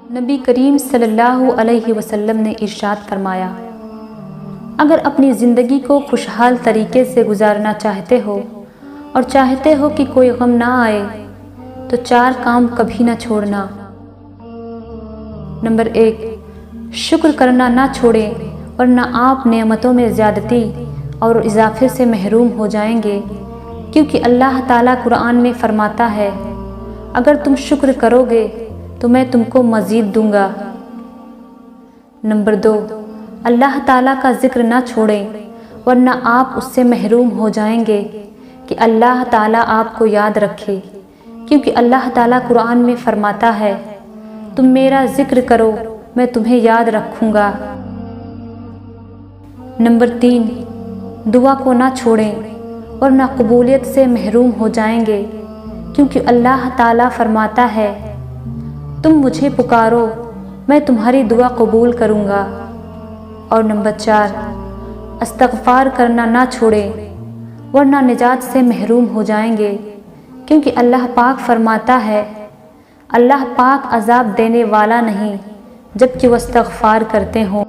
نبی کریم صلی اللہ علیہ وسلم نے ارشاد فرمایا، اگر اپنی زندگی کو خوشحال طریقے سے گزارنا چاہتے ہو اور چاہتے ہو کہ کوئی غم نہ آئے تو 4 کام کبھی نہ چھوڑنا۔ نمبر 1، شکر کرنا نہ چھوڑیں، ورنہ آپ نعمتوں میں زیادتی اور اضافے سے محروم ہو جائیں گے، کیونکہ اللہ تعالیٰ قرآن میں فرماتا ہے، اگر تم شکر کرو گے تو میں تم کو مزید دوں گا۔ نمبر 2، اللہ تعالیٰ کا ذکر نہ چھوڑیں، ورنہ آپ اس سے محروم ہو جائیں گے کہ اللہ تعالیٰ آپ کو یاد رکھے، کیونکہ اللہ تعالیٰ قرآن میں فرماتا ہے، تم میرا ذکر کرو میں تمہیں یاد رکھوں گا۔ نمبر 3، دعا کو نہ چھوڑیں، ورنہ قبولیت سے محروم ہو جائیں گے، کیونکہ اللہ تعالیٰ فرماتا ہے، تم مجھے پکارو میں تمہاری دعا قبول کروں گا۔ اور نمبر 4، استغفار کرنا نہ چھوڑیں، ورنہ نجات سے محروم ہو جائیں گے، کیونکہ اللہ پاک فرماتا ہے، اللہ پاک عذاب دینے والا نہیں جبکہ وہ استغفار کرتے ہوں۔